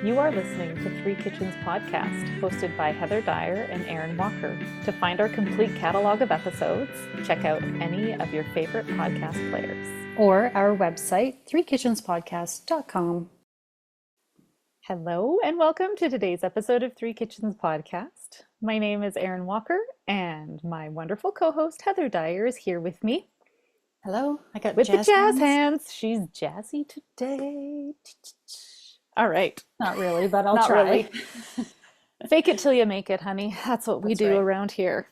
You are listening to Three Kitchens podcast, hosted by Heather Dyer and Erin Walker. To find our complete catalog of episodes, check out any of your favorite podcast players. Or our website, threekitchenspodcast.com. Hello and welcome to today's episode of Three Kitchens podcast. My name is Erin Walker and my wonderful co-host Heather Dyer is here with me. Hello, I got With jazz the jazz hands. hands. She's jazzy today. All right. Not really, but I'll Not try. really. Fake it till you make it, honey. That's what we That's do right. around here.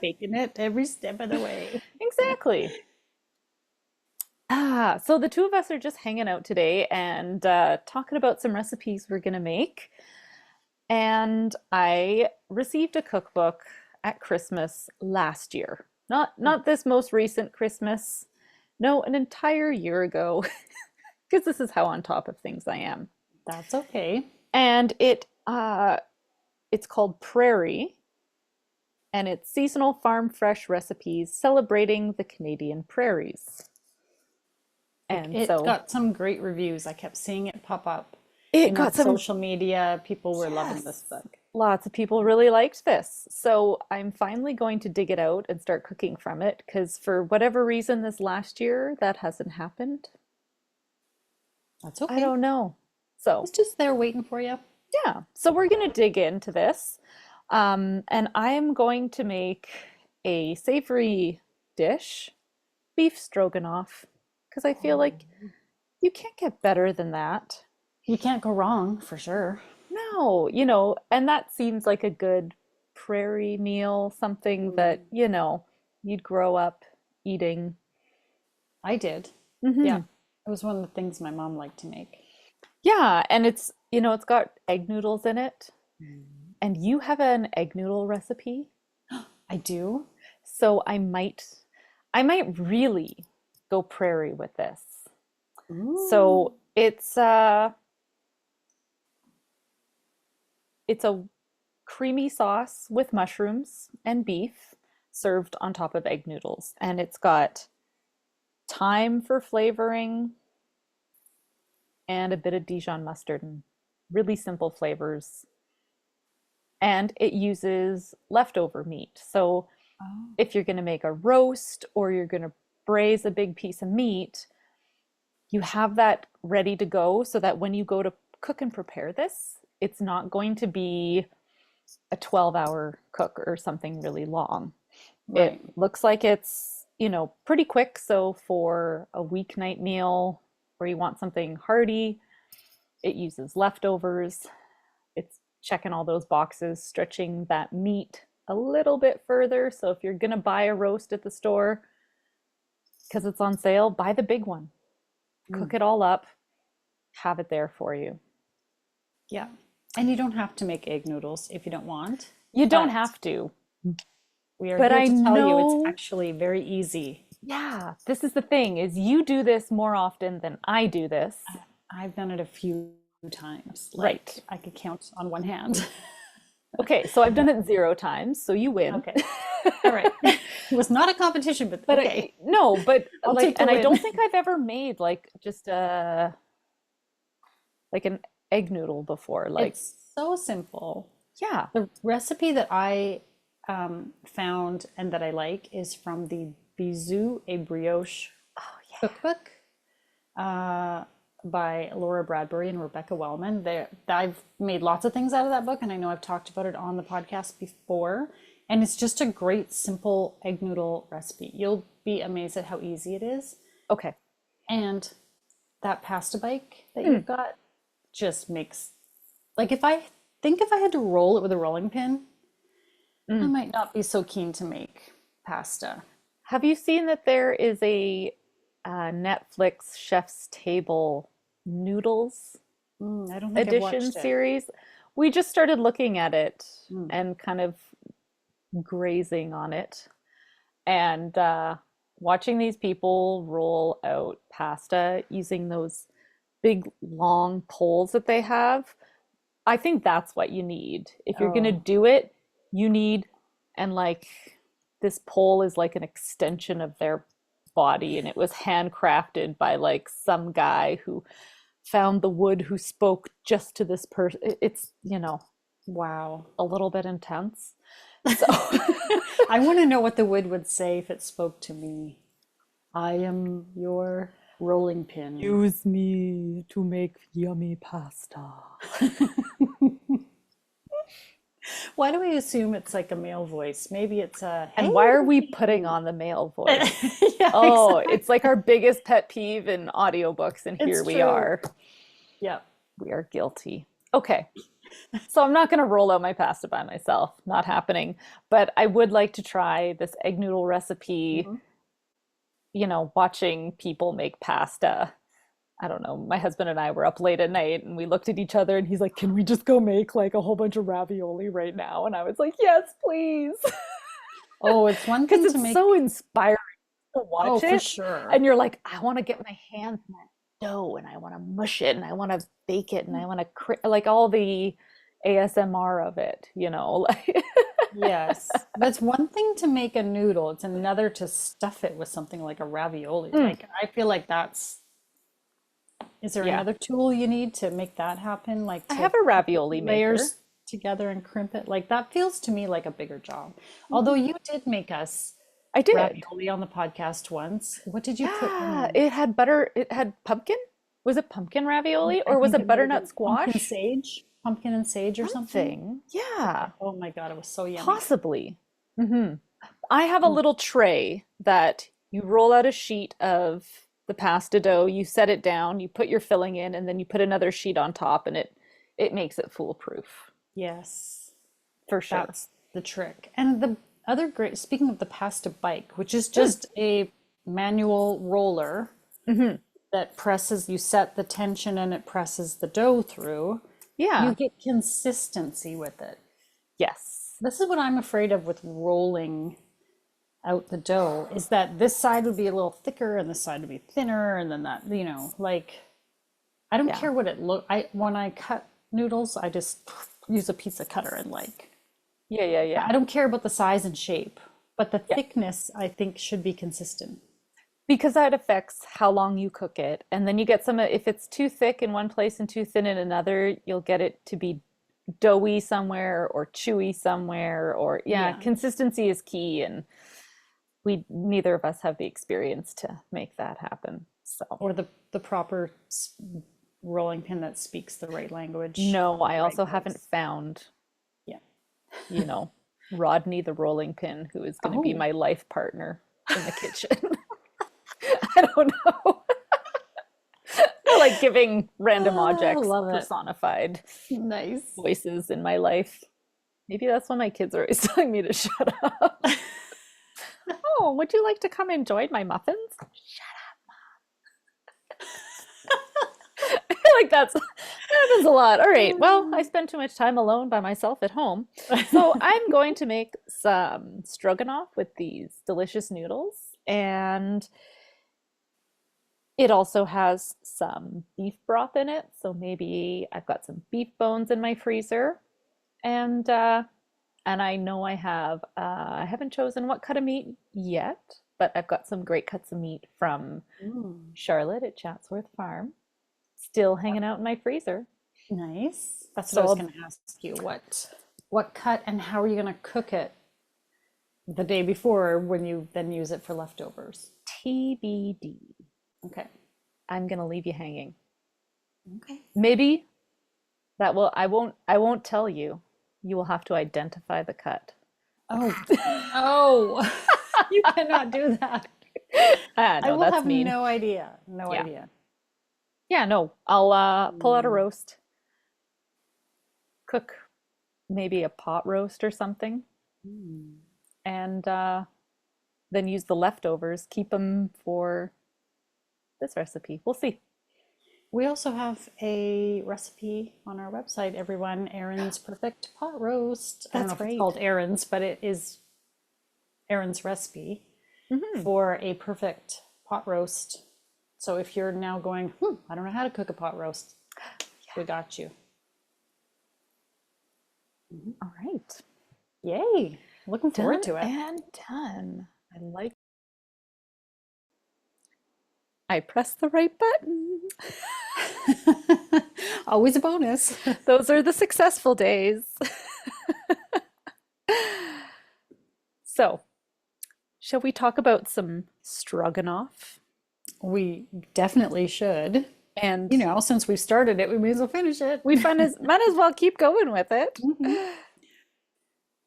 Faking it every step of the way. Exactly. So the two of us are just hanging out today and talking about some recipes we're going to make. And I received a cookbook at Christmas last year. Not this most recent Christmas. No, an entire year ago. Because this is how on top of things I am. That's okay. And it's called Prairie, and it's seasonal farm fresh recipes celebrating the Canadian prairies. And It so got some great reviews. I kept seeing it pop up it got on some social media. People were loving this book. lots of people really liked this. So I'm finally going to dig it out and start cooking from it because for whatever reason this last year that hasn't happened. That's okay. I don't know. So It's just there waiting for you. yeah, so we're going to dig into this. And I am going to make a savory dish, beef stroganoff, because I feel like you can't get better than that. You can't go wrong, for sure. No, and that seems like a good prairie meal, something that, you'd grow up eating. I did. Mhm. Yeah. It was one of the things my mom liked to make. Yeah, and it's got egg noodles in it. And you have an egg noodle recipe. I do. So I might really go prairie with this. So it's a creamy sauce with mushrooms and beef served on top of egg noodles. And it's got thyme for flavoring and a bit of Dijon mustard and really simple flavors. And it uses leftover meat. So if you're going to make a roast or you're going to braise a big piece of meat, you have that ready to go so that when you go to cook and prepare this, it's not going to be a 12-hour cook or something really long. Right. It looks like it's, pretty quick. So for a weeknight meal where you want something hearty, it uses leftovers. It's checking all those boxes, stretching that meat a little bit further. So if you're going to buy a roast at the store, because it's on sale, buy the big one. Cook it all up, have it there for you. Yeah. And you don't have to make egg noodles if you don't want. You don't But have to. we are But here I to tell you know- it's actually very easy. Yeah, this is the thing, is you do this more often than I do this. I've done it a few times. Right. I could count on one hand. Okay, so I've done it 0 times, so you win. Okay. All right. It was not a competition, but But okay. but I'll like, take the and I win. don't think I've ever made like just like an egg noodle before. Like, It's so simple. yeah, The recipe that I found and that I like is from the Bisou et Brioche cookbook by Laura Bradbury and Rebecca Wellman. I've made lots of things out of that book, and I know I've talked about it on the podcast before. And it's just a great, simple egg noodle recipe. You'll be amazed at how easy it is. okay. And that pasta bake that you've got just makes, like, if I had to roll it with a rolling pin, I might not be so keen to make pasta. Have you seen that there is a Netflix Chef's Table noodles I don't think I've watched edition it. series? We just started looking at it and kind of grazing on it and watching these people roll out pasta using those big long poles that they have. I think that's what you need. If you're going to do it, you need, and like this pole is like an extension of their body, and it was handcrafted by like some guy who found the wood who spoke just to this person. It's, Wow. a little bit intense. So I want to know what the wood would say if it spoke to me. I am your rolling pin. use me to make yummy pasta. Why do we assume it's like a male voice? Maybe it's a And hey. why are we putting on the male voice? Yeah, Oh, exactly. it's like our biggest pet peeve in audiobooks, and here It's we true. are. Yeah. We are guilty. Okay. So I'm not going to roll out my pasta by myself. Not happening. But I would like to try this egg noodle recipe, Mhm. watching people make pasta. I don't know. My husband and I were up late at night and we looked at each other and he's like, "Can we just go make like a whole bunch of ravioli right now?" And I was like, "Yes, please." Oh, it's one Because thing to it's make. so inspiring to Oh, watch for it. sure. And you're like, I want to get my hands in that dough and I want to mush it and I want to bake it and I want to like all the ASMR of it, like Yes. That's one thing to make a noodle. It's another to stuff it with something like a ravioli. Mm, Like, I feel like is there yeah. another tool you need to make that happen? Like I to have a put the ravioli maker. layers together and crimp it? Like, that feels to me like a bigger job. Although Mhm. you did make us I did. ravioli on the podcast once. What did you put in Yeah, them? it had butter, it had pumpkin. Was it pumpkin ravioli I or was think it it might have butternut been squash? pumpkin and sage or something. Something. Yeah, Oh my God, it was so yummy. possibly. Hmm. I have a Mm. little tray that you roll out a sheet of the pasta dough, you set it down, you put your filling in, and then you put another sheet on top, and it makes it foolproof Yes, for sure. that's the trick. And the other great, speaking of the pasta bike, which is Mm, just a manual roller hmm. that presses, you set the tension and it presses the dough through, you Yeah. get consistency with it. Yes. This is what I'm afraid of with rolling out the dough is that this side would be a little thicker and this side would be thinner and then that, like I don't Yeah. care what it look I when I cut noodles, I just use a pizza cutter and like Yeah, yeah, yeah. I don't care about the size and shape, but the Yeah. thickness I think should be consistent. Because that affects how long you cook it. And then you get if it's too thick in one place and too thin in another, you'll get it to be doughy somewhere or chewy somewhere. Or, yeah, Yeah. consistency is key. And neither of us have the experience to make that happen. So, Or the proper rolling pin that speaks the right language no, in I the right also haven't voice. found, Yeah. you know, Rodney the rolling pin, who is going to be Oh, my life partner in the kitchen. I don't know. I like giving random I objects love it. personified Nice. voices in my life. Maybe that's why my kids are always telling me to shut up. Oh, would you like to come and join my muffins? Shut up. I feel like that happens a lot. All right. Well, I spend too much time alone by myself at home. So I'm going to make some stroganoff with these delicious noodles. And it also has some beef broth in it. So maybe I've got some beef bones in my freezer. And I know I haven't chosen what cut of meat yet, but I've got some great cuts of meat from Mm, Charlotte at Chatsworth Farm still hanging out in my freezer. nice. That's what I So was I'll going to ask you. What cut and how are you going to cook it the day before when you then use it for leftovers? TBD. Okay. I'm gonna leave you hanging. Okay. Maybe I won't tell you. You will have to identify the cut. Oh, no. You cannot do that. Ah, I no, will that's have mean. no idea. No Yeah. idea. Yeah, no. I'll pull out a Mm, roast, cook maybe a pot roast or something, mm. and then use the leftovers, keep them for this recipe. We'll see. We also have a recipe on our website, everyone. Erin's Perfect Pot Roast. I don't know That's if it's right. called Erin's, but it is Erin's recipe Hmm. for a perfect pot roast. So if you're now going, I don't know how to cook a pot roast, we got you. All right. Yay. Looking forward Done to it. and done. I like I pressed the right button. Always a bonus. Those are the successful days. So, shall we talk about some stroganoff? We definitely should. And You know, since we've started it, we may as well finish it. we might as well keep going with it. Mhm.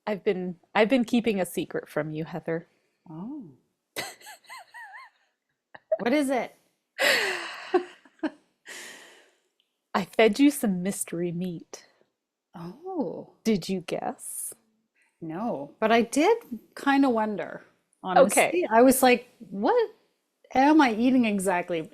I've been keeping a secret from you, Heather. Oh, what is it? I fed you some mystery meat. Oh, Did you guess? no. But I did kind of wonder, Okay. honestly. I was like, what am I eating exactly?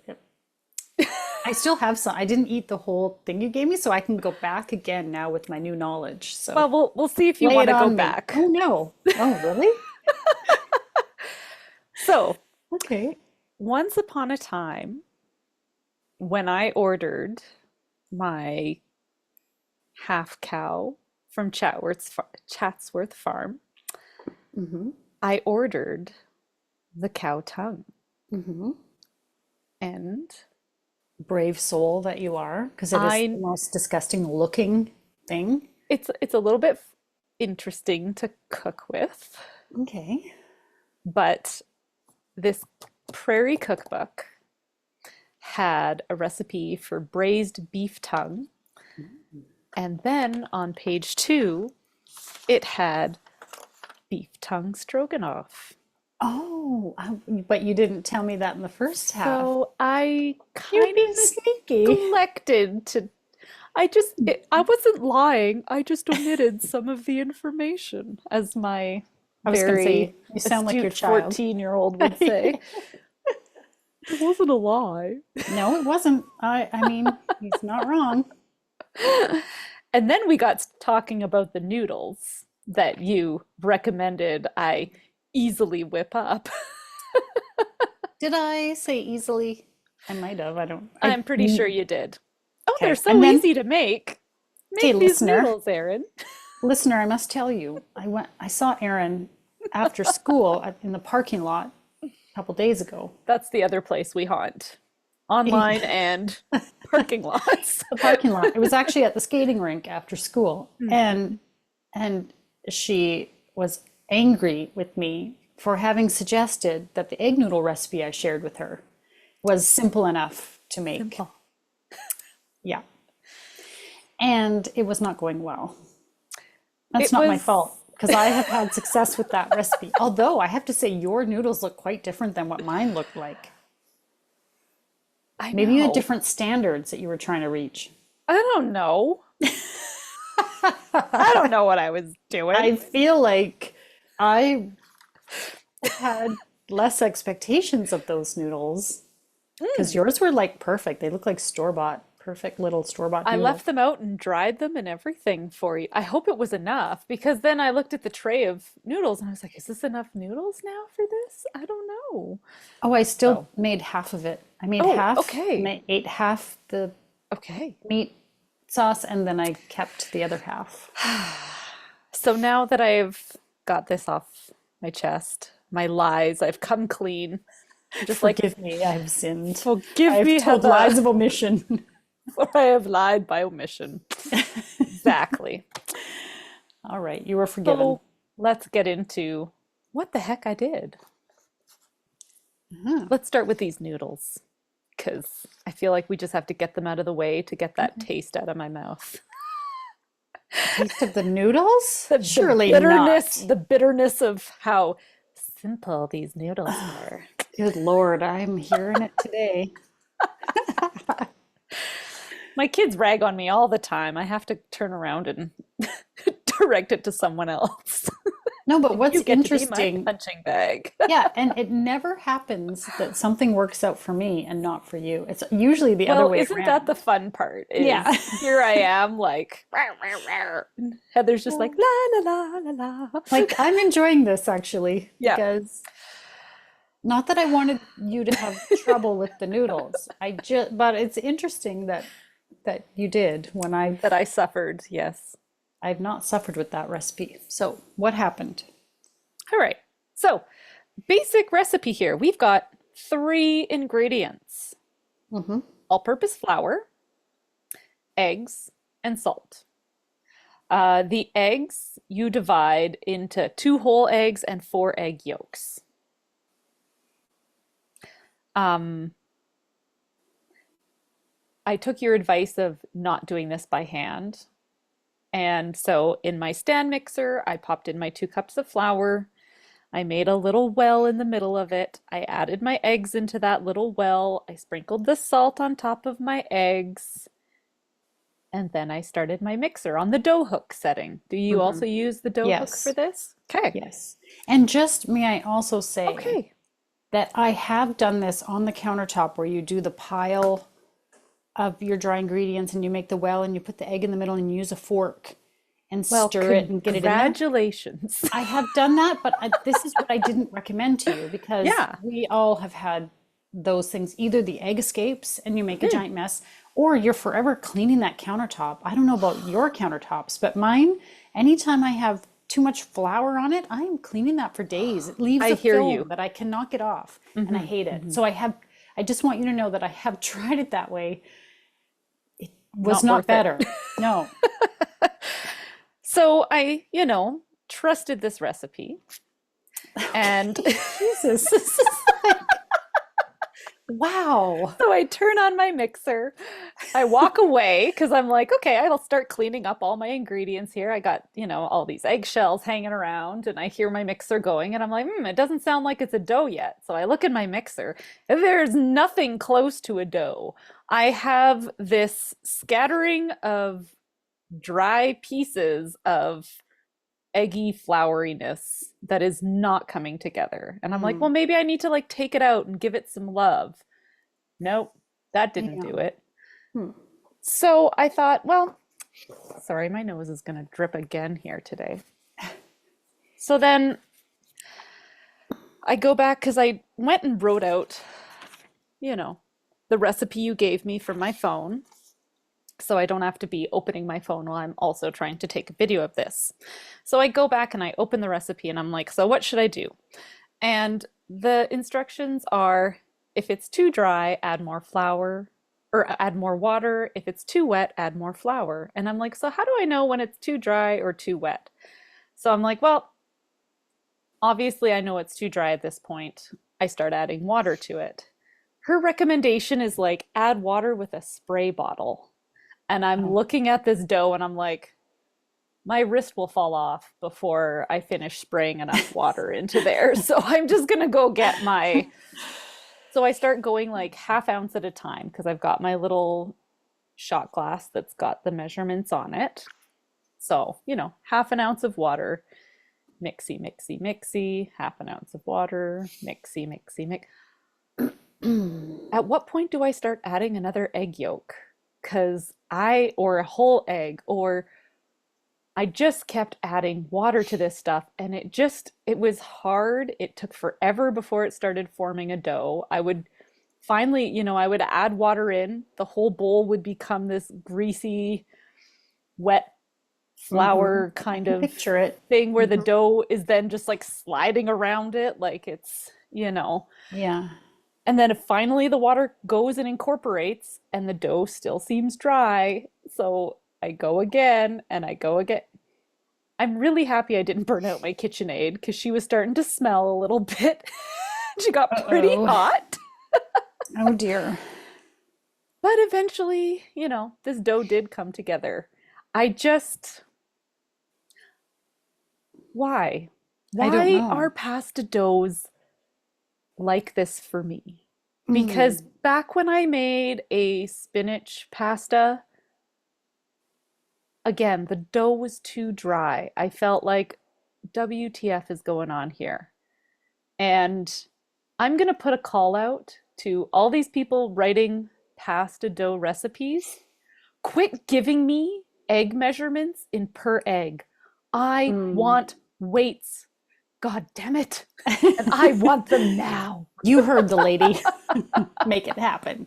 I still have some. I didn't eat the whole thing you gave me, so I can go back again now with my new knowledge. So Well, we'll see if you lay want it to go on me. back. Oh no. Oh, really? So, Okay. once upon a time, when I ordered my half cow from Chatsworth Farm, Mm-hmm. I ordered the cow tongue. Mm-hmm. And Brave soul that you are, because it is the I most disgusting looking thing. it's a little bit interesting to cook with, Okay. but this Prairie cookbook had a recipe for braised beef tongue, and then on page 2, it had beef tongue stroganoff. Oh, but you didn't tell me that in the first half. So I You're kind being of sneaky. neglected to. I wasn't lying. I just omitted some of the information, as my I was going to say, very you sound like your astute child. 14-year-old would say. It wasn't a lie. No, it wasn't. I mean, he's not wrong. And then we got talking about the noodles that you recommended I easily whip up. Did I say easily? I might have. I don't. I'm pretty sure you did. Oh, they're Okay. so And then, easy to make. okay, Make these listener, noodles, Erin. listener, I must tell you, I saw Erin after school in the parking lot a couple days ago. That's the other place we haunt. Online and parking lots. The parking lot. It was actually at the skating rink after school, and she was angry with me for having suggested that the egg noodle recipe I shared with her was simple enough to make. Simple. Yeah, and it was not going well. That's It not my was fault because I have had success with that recipe. Although I have to say, your noodles look quite different than what mine looked like. I Maybe you had know. different standards that you were trying to reach. I don't know. I don't know what I was doing. I feel like I had less expectations of those noodles because yours were like perfect. They look like store-bought, perfect little store-bought I noodles. left them out and dried them and everything for you. I hope it was enough because then I looked at the tray of noodles and I was like, is this enough noodles now for this? I don't know. Oh, I still So, made half of it. I made oh, half, okay. ate half the Okay. meat sauce, and then I kept the other half. So now that I've got this off my chest, my lies, I've come clean. I'm just like, Forgive me, I've sinned. forgive I've me, told Heather, lies of omission. for I have lied by omission. Exactly. All right, you were forgiven. So let's get into what the heck I did. Huh. Let's start with these noodles because I feel like we just have to get them out of the way to get that taste out of my mouth. Taste of the noodles? The Surely bitterness, not. the bitterness of how simple these noodles were. Good Lord, I'm hearing it today. My kids rag on me all the time. I have to turn around and direct it to someone else. No, but what's You get to be my interesting, punching bag. yeah, and it never happens that something works out for me and not for you. It's usually the other Well, way isn't that the around. fun part? Is Yeah. here I am like "Rawr, rawr, rawr," and Heather's just like la la la la la. Like I'm enjoying this actually Yeah. because not that I wanted you to have trouble with the noodles. But it's interesting that you did when That I suffered, yes. I've not suffered with that recipe. So what happened? All right. So, basic recipe here. We've got three ingredients: Mm-hmm. all-purpose flour, eggs, and salt. The eggs you divide into 2 whole eggs and 4 egg yolks. Um, I took your advice of not doing this by hand. And so in my stand mixer, I popped in my 2 cups of flour. I made a little well in the middle of it. I added my eggs into that little well. I sprinkled the salt on top of my eggs. And then I started my mixer on the dough hook setting. Do you Mm-hmm. also use the dough hook for Yes. this? Okay. Yes. And just may I also say Okay. that I have done this on the countertop where you do the pile of your dry ingredients and you make the well and you put the egg in the middle and you use a fork and Well, stir it and get it in there. congratulations. I have done that, but this is what I didn't recommend to you because Yeah. we all have had those things. Either the egg escapes and you make a Hmm. giant mess, or you're forever cleaning that countertop. I don't know about your countertops, but mine, anytime I have too much flour on it, I am cleaning that for days. It leaves I a hear film you. that I cannot get off, and I Hmm. hate it. Hmm. So I just want you to know that I have tried it that way. Was Not not worth it. better. No. So I, trusted this recipe and Jesus, this is like, wow. so I turn on my mixer. I walk away because I'm like, okay, I'll start cleaning up all my ingredients here. I got, all these eggshells hanging around and I hear my mixer going and I'm like, it doesn't sound like it's a dough yet. So I look at my mixer and there's nothing close to a dough. I have this scattering of dry pieces of eggy flouriness that is not coming together. And I'm like, well, Mm, maybe I need to like take it out and give it some love. Nope, that didn't yeah. do it. Hmm. So I thought, well, sorry, my nose is going to drip again here today. So then I go back because I went and wrote out, you know, the recipe you gave me from my phone. So I don't have to be opening my phone while I'm also trying to take a video of this. So I go back and I open the recipe and I'm like, so what should I do? And the instructions are if it's too dry, add more flour or add more water. If it's too wet, add more flour. And I'm like, so how do I know when it's too dry or too wet? So I'm like, well, obviously I know it's too dry at this point. I start adding water to it. Her recommendation is like add water with a spray bottle. And I'm Oh. looking at this dough and I'm like, my wrist will fall off before I finish spraying enough water into there. So I'm just gonna go get my. So I start going like half ounce at a time because I've got my little shot glass that's got the measurements on it. So, half an ounce of water, mixy, mixy, mixy, half an ounce of water, mixy, mixy, mix. At what point do I start adding another egg yolk? Or a whole egg, or I just kept adding water to this stuff and it was hard. It took forever before it started forming a dough. I would finally, I would add water in, the whole bowl would become this greasy, wet Hmm. flour I kind can of picture it. thing where the Hmm. dough is then just like sliding around it like it's. Yeah. And then finally the water goes and incorporates and the dough still seems dry. So I go again and I go again. I'm really happy I didn't burn out my KitchenAid because she was starting to smell a little bit. She got pretty Uh-oh. hot. Oh dear. But eventually, this dough did come together. I just, why? I don't Why are know. pasta doughs like this for me? Because Mm. back when I made a spinach pasta, again, the dough was too dry. I felt like WTF is going on here. And I'm going to put a call out to all these people writing pasta dough recipes. Quit giving me egg measurements in per egg. I Mm. want weights. God damn it. And I want them now. You heard the lady. Make it happen.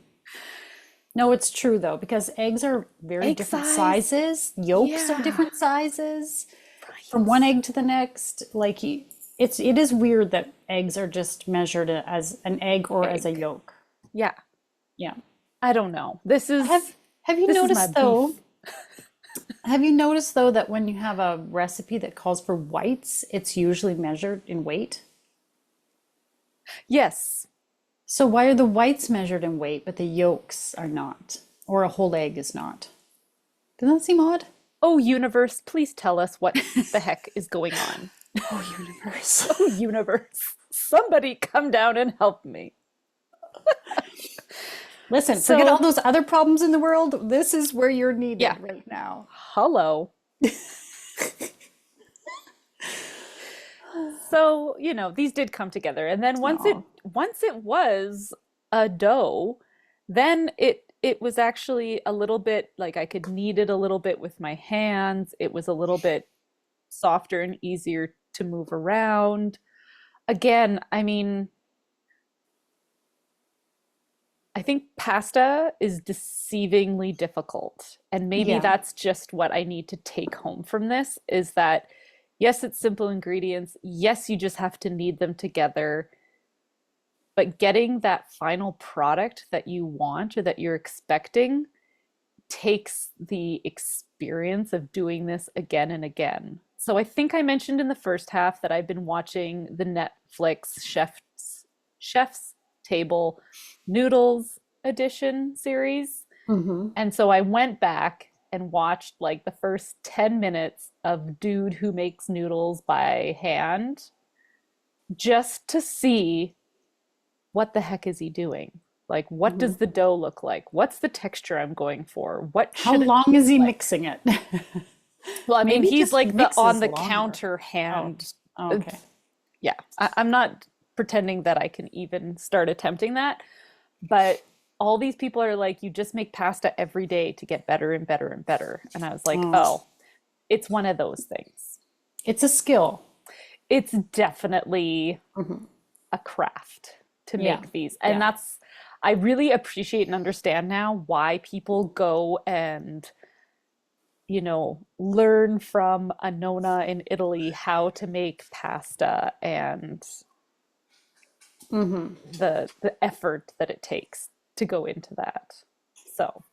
No, it's true though, because eggs are very Egg different size. sizes, yolks are Yeah. different sizes from one Right. egg to the next. it is weird that eggs are just measured as an egg or as a Egg. yolk. Yeah. Yeah. I don't know. This is Have you this is my noticed beef. though? Have you noticed though that when you have a recipe that calls for whites, it's usually measured in weight? Yes. So why are the whites measured in weight, but the yolks are not? Or a whole egg is not? Doesn't that seem odd? Oh, universe, please tell us what the heck is going on. Oh, universe. Oh, universe, somebody come down and help me. Listen, forget all So, those other problems in the world. This is where you're yeah, needed right now. hello. So, these did come together. And then Oh. once it was a dough, then it was actually a little bit like I could knead it a little bit with my hands. It was a little bit softer and easier to move around. Again, I mean, I think pasta is deceivingly difficult. And maybe Yeah. that's just what I need to take home from this is that yes, it's simple ingredients. Yes, you just have to knead them together. But getting that final product that you want or that you're expecting takes the experience of doing this again and again. So I think I mentioned in the first half that I've been watching the Netflix Chef's Table Noodles edition series. Hmm. And so I went back and watched like the first 10 minutes of dude who makes noodles by hand just to see what the heck is he doing? Like, what Hmm. does the dough look like? What's the texture I'm going for? What How should it long is look he like? mixing it? Well, I mean, Maybe he's just like the on mixes the longer. counter Oh, hand. uh, okay. Yeah, I'm not pretending that I can even start attempting that, but all these people are like, you just make pasta every day to get better and better and better. And I was like, Oh, oh, it's one of those things. it's a skill. It's definitely Hmm. a craft to Yeah. make these. And Yeah. I really appreciate and understand now why people go and, learn from a nonna in Italy how to make pasta and Hmm. the effort that it takes to go into that. So,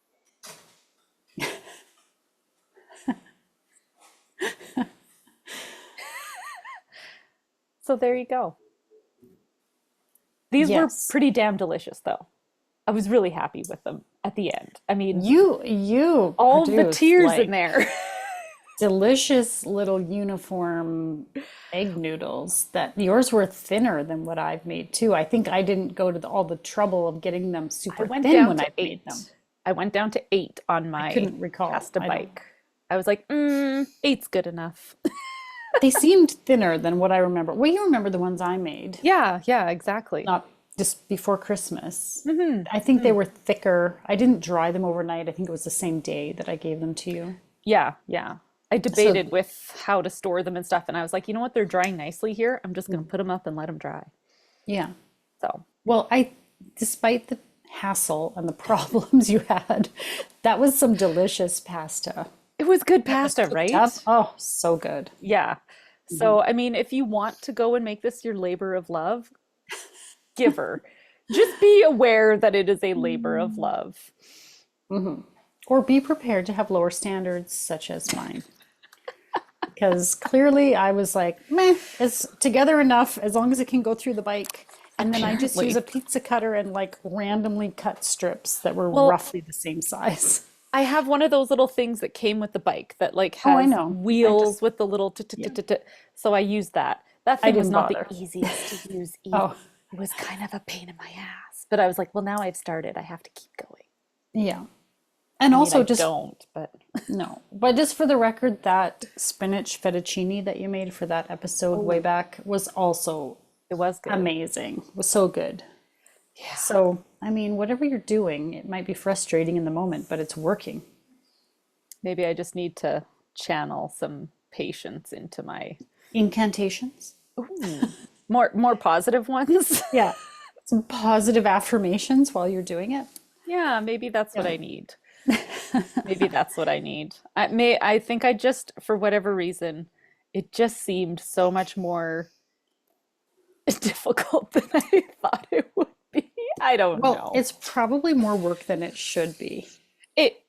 so there you go. These were Yes. pretty damn delicious though. I was really happy with them at the end. I mean, You all the produced tears in like there. delicious little uniform egg noodles that yours were thinner than what I've made too. I think I didn't go to all the trouble of getting them I super went thin down when to I've made them. eight. I went down to eight on I my couldn't recall. pasta I don't. bike. I was like, eight's good enough. They seemed thinner than what I remember. Well, you remember the ones I made, Yeah, yeah, exactly. not just before Christmas. Hmm. I think they were thicker. I didn't dry them overnight. I think it was the same day that I gave them to you. Yeah, yeah. I So, debated with how to store them and stuff, and I was like, you know what? They're drying nicely here. I'm just gonna put them up and let them dry. yeah. So Well, despite the hassle and the problems you had, that was some delicious pasta. it was good It was pasta, cooked up. right? Oh, so good. Yeah. So, I mean, if you want to go and make this your labor of love, giver, just be aware that it is a labor of love. Or be prepared to have lower standards, such as mine. Because clearly I was like, meh, it's together enough as long as it can go through the bike. And then I just use Apparently. a pizza cutter and like randomly cut strips that were Well, roughly the same size. I have one of those little things that came with the bike that like Oh, I has know. I wheels just, with the little yeah, so I used that. That I thing was didn't not the bother. easiest to use either. Oh, It was kind of a pain in my ass. But I was like, well, now I've started. I have to keep going. yeah. And I mean, also I just, don't, but no, but just for the record, that spinach fettuccine that you made for that episode way oh, back was also it was good. amazing. It was so good. Yeah. So, I mean, whatever you're doing, it might be frustrating in the moment, but it's working. Maybe I just need to channel some patience into my Incantations? ooh, more positive ones. Yeah. Some positive affirmations while you're doing it. Yeah, maybe that's what Yeah. I need. Maybe that's what I need. I think I just for whatever reason, it just seemed so much more difficult than I thought it would be. I don't Well, know. it's probably more work than it should be.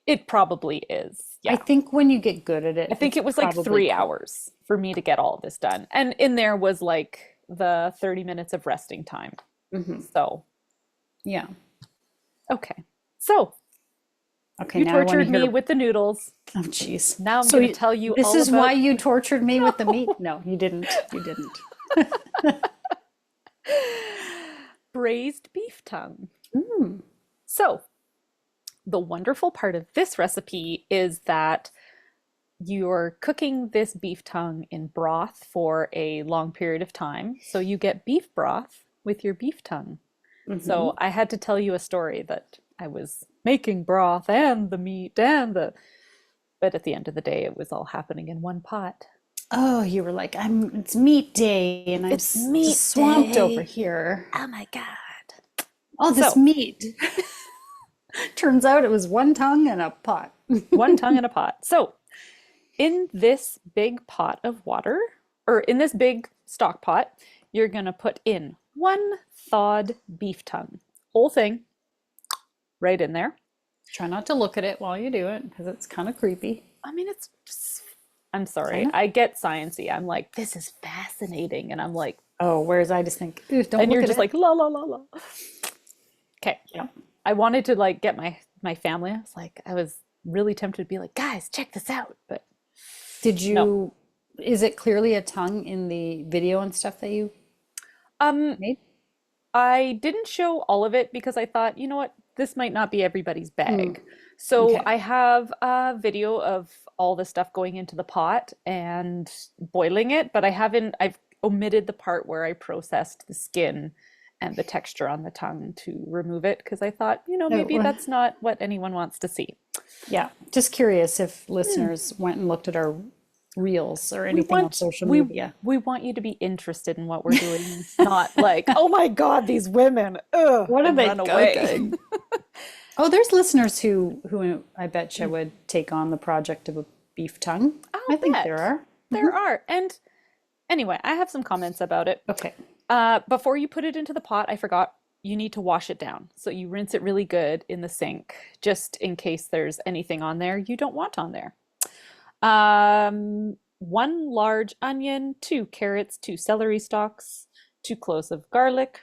It probably is. I Yeah. think when you get good at I it, think it's it was like probably 3 cool. hours for me to get all of this done. And in there was like the 30 minutes of resting time. Hmm. So, Yeah. okay. So, Okay, you now I want to tortured me hear. with the noodles. Oh, jeez. Now I'm So going to tell you this all is why about you tortured me with the meat? No, you didn't. You didn't. braised beef tongue. Mm. So, the wonderful part of this recipe is that you're cooking this beef tongue in broth for a long period of time. So you get beef broth with your beef tongue. Hmm. So I had to tell you a story that I was making broth and the meat and the, but at the end of the day, it was all happening in one pot. Oh, you were like, it's meat day, and I'm It's just meat swamped over day. here. Oh my God. All this So, meat. Turns out it was one tongue and a pot. one tongue in a pot. So, in this big pot of water, or in this big stock pot, you're going to put in one thawed beef tongue. Whole thing right in there. Try not to look at it while you do it because it's kind of creepy. I mean, it's just, I'm sorry. Kind of. I get sciencey. I'm like, this is fascinating. And I'm like, Oh, whereas I just think, "Ooh, don't and look you're at just it." like, la, la, la, la. Okay. Yeah. I wanted to like get my family. I was like, I was really tempted to be like, guys, check this out. But Did no. you, is it clearly a tongue in the video and stuff that you Um, made? I didn't show all of it because I thought, you know what, this might not be everybody's Mm, bag. So okay. I have a video of all the stuff going into the pot and boiling it, but I've omitted the part where I processed the skin and the texture on the tongue to remove it because I thought, Oh, maybe that's not what anyone wants to see. yeah. Just curious if Hmm. listeners went and looked at our reels or We anything on want social we media. we want you to be interested in what we're doing, not like, oh my God, these women, ugh, What are and they run away. cooking? Oh, there's listeners who I bet you would take on the project of a beef tongue. I I'll think there bet are. there are. And anyway, I have some comments about it. Okay. Before you put it into the pot, I forgot you need to wash it down. So you rinse it really good in the sink, just in case there's anything on there you don't want on there. One large onion, two carrots, two celery stalks, two cloves of garlic.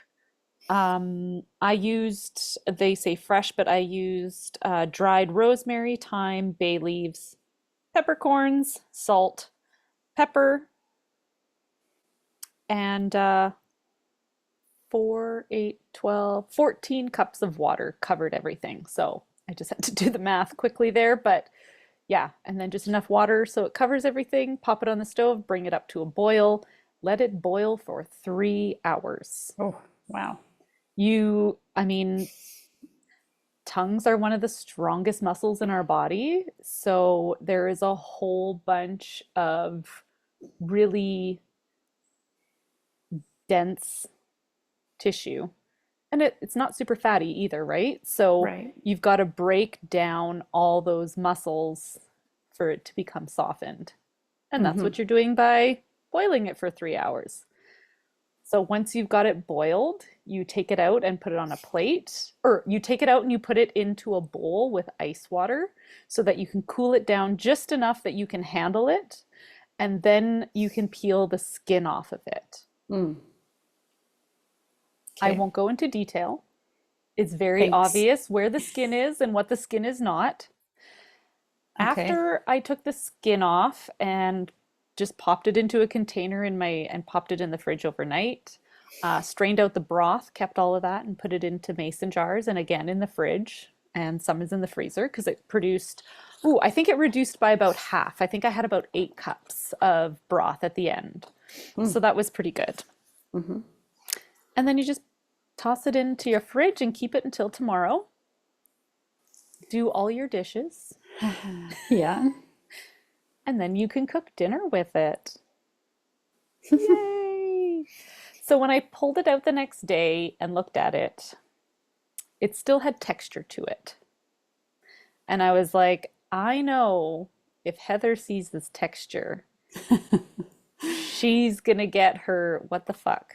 I used, they say fresh, but I used dried rosemary, thyme, bay leaves, peppercorns, salt, pepper, and 4, 8, 12, 14 cups of water covered everything. So I just had to do the math quickly there, but yeah, and then just enough water so it covers everything. Pop it on the stove, bring it up to a boil, let it boil for 3 hours. Oh, wow. I mean, tongues are one of the strongest muscles in our body. So there is a whole bunch of really dense tissue. And it's not super fatty either, right? So Right. you've got to break down all those muscles for it to become softened. And that's Hmm. what you're doing by boiling it for 3 hours. So once you've got it boiled, you take it out and put it on a plate, or you take it out and you put it into a bowl with ice water so that you can cool it down just enough that you can handle it. And then you can peel the skin off of it. Mm, I okay. won't go into detail. It's very Thanks. obvious where the skin is and what the skin is not. Okay. After I took the skin off and just popped it into a container and popped it in the fridge overnight, strained out the broth, kept all of that, and put it into mason jars and again in the fridge. And some is in the freezer because it produced, ooh, I think it reduced by about half. I think I had about 8 cups of broth at the end. Mm, So that was pretty good. hmm. And then you just toss it into your fridge and keep it until tomorrow. Do all your dishes, Yeah. and then you can cook dinner with it. Yay! So when I pulled it out the next day and looked at it, it still had texture to it. And I was like, I know if Heather sees this texture, she's gonna get her what the fuck.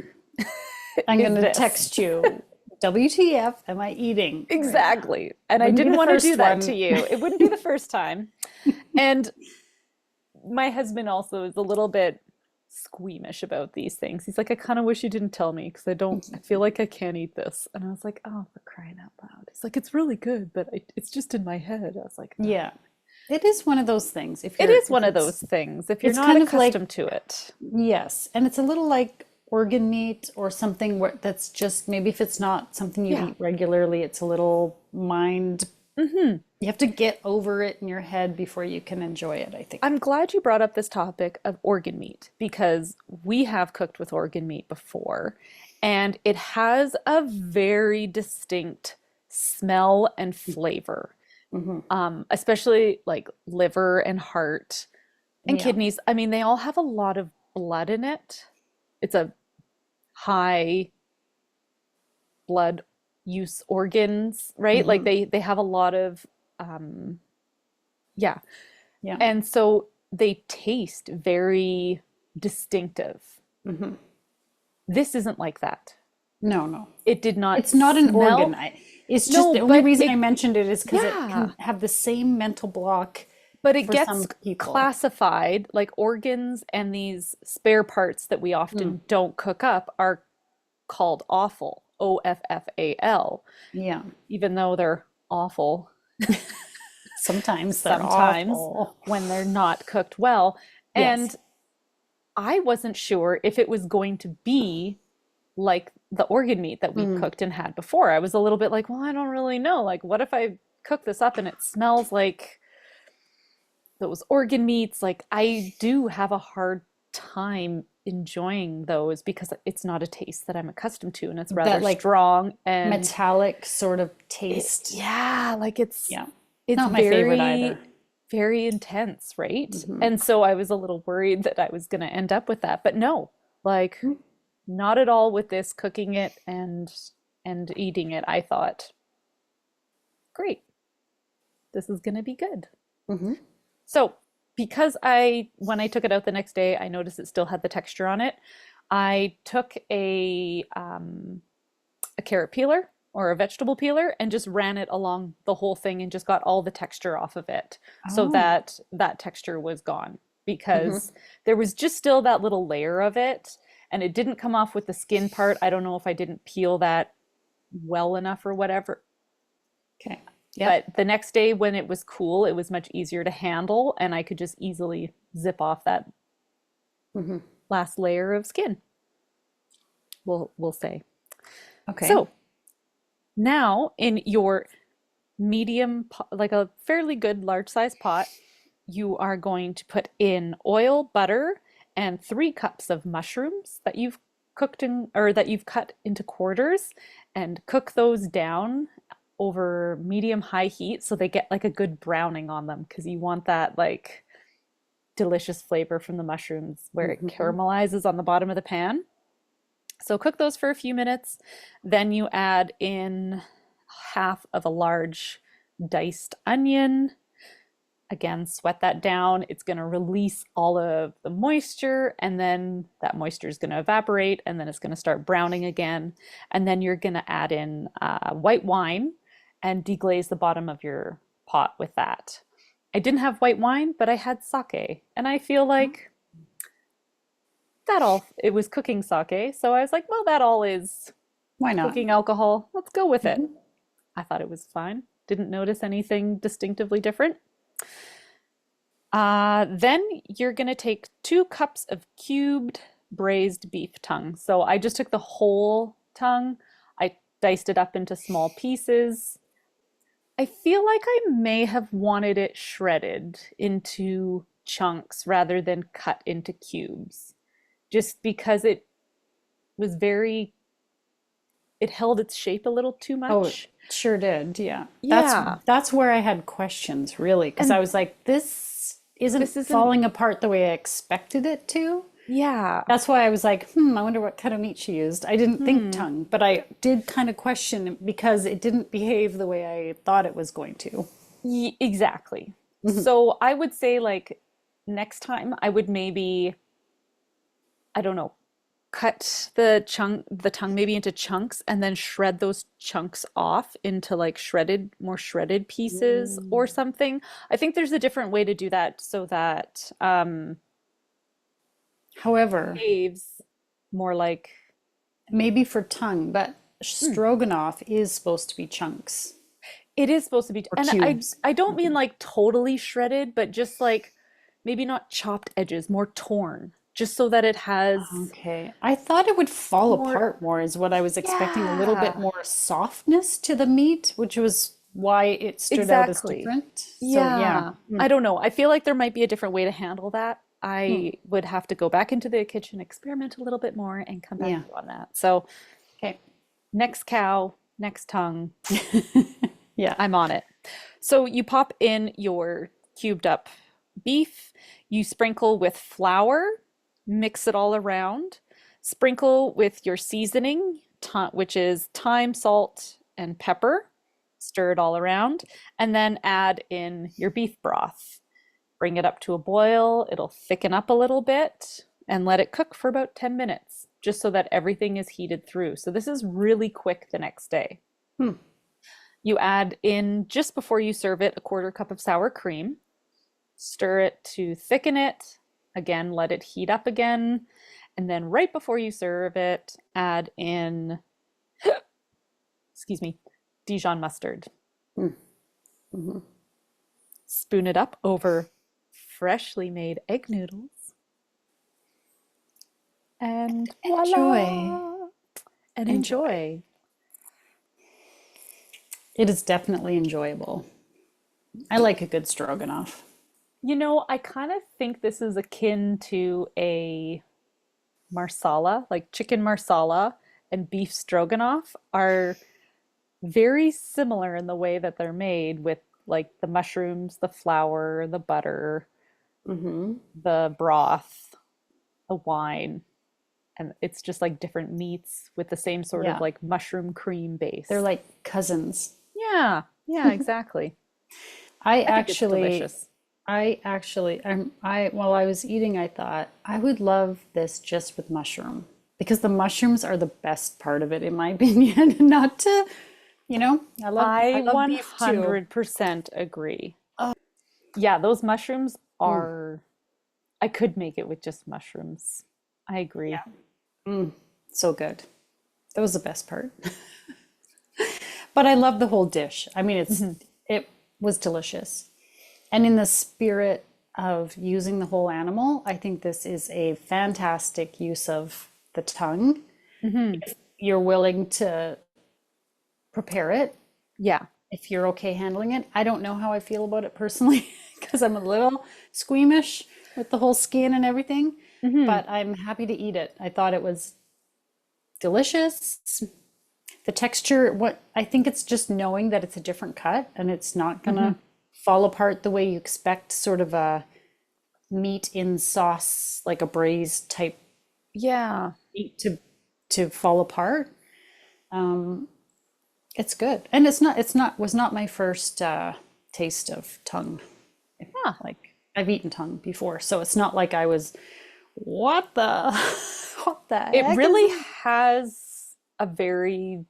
I'm is going to this. text you, WTF am I eating right now? Exactly. And I Wouldn't be didn't the want to do first that to one. you. It wouldn't be the first time. And my husband also is a little bit squeamish about these things. He's like, I kind of wish you didn't tell me because I feel like I can't eat this. And I was like, oh, for crying out loud. He's like, it's really good, but it's just in my head. I was like, oh. Yeah. It is one of those things. It is one of those things if you're It's not kind of like, accustomed to it. yes, and it's a little like organ meat or something where that's just maybe if it's not something you Yeah. eat regularly, it's a little mind. You have to get over it in your head before you can enjoy it, I think. I'm glad you brought up this topic of organ meat because we have cooked with organ meat before, and it has a very distinct smell and flavor, Hmm. especially like liver and heart and Yeah. kidneys. I mean, they all have a lot of blood in it. It's a high blood use organs, right? Like Hmm. they have a lot of um, yeah. Yeah. And so they taste very distinctive. Hmm. This isn't like that. No, no. It did not It's not an organ. smell. It's just No, the only but reason I mentioned it is because it yeah, can have the same mental block but it for some gets people. classified like organs and these spare parts that we Mm. often don't cook up are called offal, OFFAL, Yeah. even though they're awful Sometimes they're sometimes awful. when they're not cooked well. Yes. And I wasn't sure if it was going to be like the organ meat that we Mm. cooked and had before. I was a little bit like, well, I don't really know. Like, what if I cook this up and it smells like those organ meats? Like, I do have a hard time enjoying those because it's not a taste that I'm accustomed to and it's That rather like strong and metallic sort of it, taste. yeah, like Yeah. it's Not my favorite very either. very intense, right? Hmm. And so I was a little worried that I was going to end up with that, but no, like not at all with this cooking it and eating it. I thought, great, this is going to be good. Hmm. So, because when I took it out the next day, I noticed it still had the texture on it. I took a carrot peeler or a vegetable peeler and just ran it along the whole thing and just got all the texture off of it so Oh. that that texture was gone Hmm. because there was just still that little layer of it and it didn't come off with the skin part. I don't know if I didn't peel that well enough or whatever. Okay. Yep. But the next day when it was cool, it was much easier to handle and I could just easily zip off that Hmm. last layer of skin. We'll say. Okay. So, now in your medium pot, like a fairly good large size pot, you are going to put in oil, butter, and 3 cups of mushrooms that you've cooked in or that you've cut into quarters and cook those down over medium high heat so they get like a good browning on them because you want that like delicious flavor from the mushrooms where it Hmm. caramelizes on the bottom of the pan. So cook those for a few minutes. Then you add in half of a large diced onion. Again, sweat that down. It's going to release all of the moisture, and then that moisture is going to evaporate, and then it's going to start browning again. And then you're going to add in white wine and deglaze the bottom of your pot with that. I didn't have white wine, but I had sake, and I feel like that all it was cooking sake. So I was like, well, that all is Why not? cooking alcohol. Let's go with it. Hmm. I thought it was fine. Didn't notice anything distinctively different. Then you're going to take 2 cups of cubed braised beef tongue. So I just took the whole tongue. I diced it up into small pieces. I feel like I may have wanted it shredded into chunks rather than cut into cubes, just because was it held its shape a little too Oh, it much. sure did. Yeah. Yeah. That's where I had questions really, because I And was like, this isn't this isn't, falling apart the way I expected it to. yeah. That's why I was like, I wonder what kind of meat she used. I didn't think Hmm. tongue, but I did kind of question because it didn't behave the way I thought it was going to. Exactly. Hmm. So I would say like next time I would maybe, I don't know, cut the tongue maybe into chunks and then shred those chunks off into like more shredded pieces or Mm. something. I think there's a different way to do that so that However, saves more like maybe for tongue, but hmm, stroganoff is supposed to be chunks it is supposed to be, or and cubes. I don't mean Mhm. like totally shredded, but just like maybe not chopped edges, more torn, just so that it has Okay. I thought it would fall more. apart more, is what I was expecting. A little bit Yeah, more softness to the meat, which was why it stood out as exactly. different. So, yeah. Yeah. Mm, I don't know. I feel like there might be a different way to handle that. mm, I would have to go back into the kitchen, experiment a little bit more, and come back yeah. to you on that. So, Okay. next cow, next tongue, Yeah. I'm on it. So, you pop in your cubed up beef, you sprinkle with flour, mix it all around, sprinkle with your seasoning, which is thyme, salt, and pepper. Stir it all around, and then add in your beef broth. Bring it up to a boil. It'll thicken up a little bit and let it cook for about 10 minutes, just so that everything is heated through. So this is really quick the next day. Hmm. You add in, just before you serve it, a quarter cup of sour cream. Stir it to thicken it. Again, let it heat up again. And then right before you serve it, add in, excuse me, Dijon mustard. Mm, mhm. Spoon it up over freshly made egg noodles. And Enjoy. voila! And Enjoy. enjoy. It is definitely enjoyable. I like a good stroganoff. I kind of think this is akin to a marsala, like chicken marsala and beef stroganoff are very similar in the way that they're made with like the mushrooms, the flour, the butter, Hmm. the broth, the wine, and it's just like different meats with the same sort of Yeah. like mushroom cream They're base. like cousins. Yeah, yeah, exactly. I I think it's actually, delicious. while I was eating, I thought I would love this just with mushroom because the mushrooms are the best part of it, in my opinion. Not to, I I love beef too. 100% agree. Oh, Yeah, those mushrooms mm, are, I could make it with just mushrooms. I agree. yeah, so good. That was the best part. But I love the whole dish. I mean, Mhm. it was delicious. And in the spirit of using the whole animal, I think this is a fantastic use of the tongue. Mhm. You're willing to prepare it, Yeah. if you're okay handling it. I don't know how I feel about it personally because I'm a little squeamish with the whole skin and everything, Mhm. but I'm happy to eat it. I thought it was delicious. The texture, what I think it's just knowing that it's a different cut and it's not Mhm. gonna fall apart the way you expect sort of a meat in sauce, like a braise type Yeah. meat to fall apart. Um, it's good, and it's not was not my first taste of tongue. Yeah. Like I've eaten tongue before, so it's not like I was what the what the It heck is really this? has a very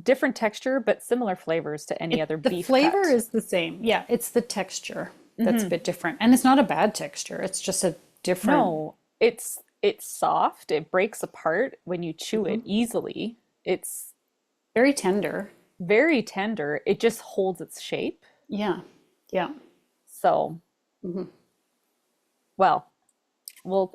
different texture, but similar flavors to any other The beef flavor cut. is the same. Yeah, it's the texture that's a Mhm. bit different, and it's not a bad texture. It's just a different. No, it's soft. It breaks apart when you chew it Mhm. easily. It's Very tender. very tender. It just holds its shape. Yeah, yeah. So, Mhm. well,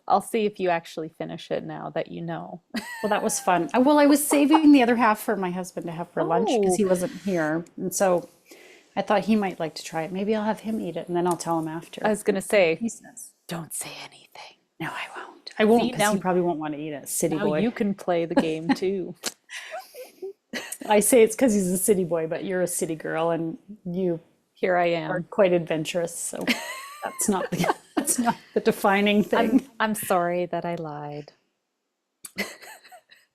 I'll see if you actually finish it now that you know. Well, that was fun. Well, I was saving the other half for my husband to have for lunch because Oh, he wasn't here, and so I thought he might like to try it. Maybe I'll have him eat it, and then I'll tell him I after. was gonna See what say, he says. don't say anything. No, I won't. I won't See, because he probably won't want to eat it. City now boy. you can play the game too. I say it's because he's a city boy, but you're a city girl, and you Here I are am. quite adventurous. So that's not the that's not the defining thing. I'm sorry that I lied.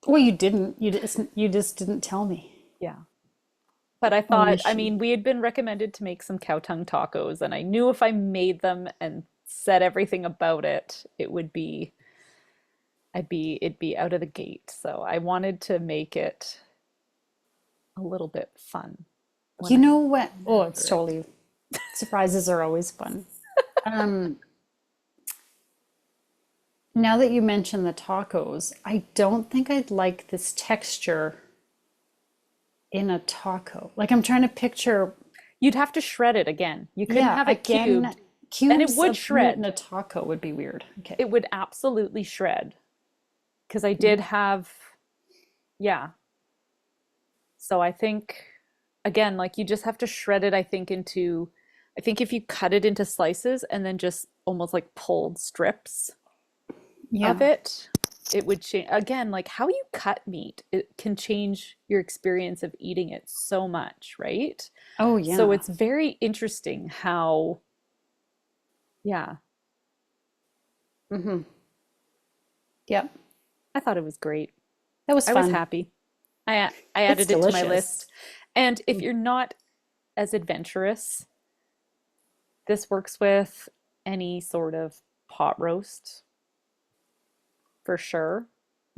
Well, you didn't. You just didn't tell me. Yeah. But I thought, I Omission. mean, we had been recommended to make some cow tongue tacos, and I knew if I made them and said everything about it, it would be it'd be out of the gate. So I wanted to make it a little bit fun when You I know what? Oh, it's order it. totally, surprises are always fun. Um, Now that you mention the tacos, I don't think I'd like this texture in a taco. Like I'm trying to picture, You'd have to shred it again. You couldn't yeah, have it again, cubed, and it cubes would of meat in shred. a taco would be weird. Okay. It would absolutely shred because I did have, yeah. So I think, again, like you just have to shred it, I think, into, I think if you cut it into slices and then just almost like pulled strips of Yeah. it, it would change. Again, like how you cut meat, it can change your experience of eating it so much, right? Oh, So yeah. it's very interesting how, yeah, Mm-hmm. Yep. I thought it was great. That was I was fun. happy. I It's added it to my delicious. list. And if you're not as adventurous, this works with any sort of pot roast for sure.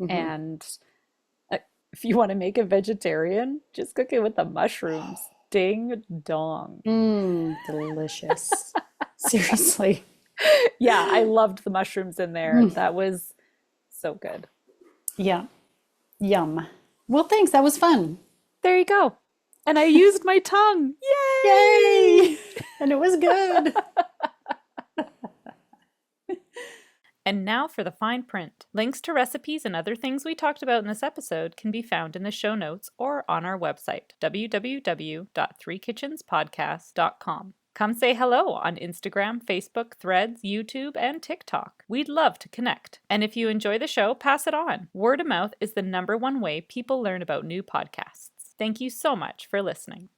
Mm-hmm. And uh, if you want to make a vegetarian, just cook it with the mushrooms. Ding dong. Delicious. Seriously. Yeah, I loved the mushrooms in there. Mm, That was so good. yeah. Yum. Well, thanks. That was fun. There you go. And I used my tongue. Yay! Yay! And it was good. And now for the fine print. Links to recipes and other things we talked about in this episode can be found in the show notes or on our website, www.threekitchenspodcast.com. Come say hello on Instagram, Facebook, Threads, YouTube, and TikTok. We'd love to connect. And if you enjoy the show, pass it on. Word of mouth is the #1 way people learn about new podcasts. Thank you so much for listening.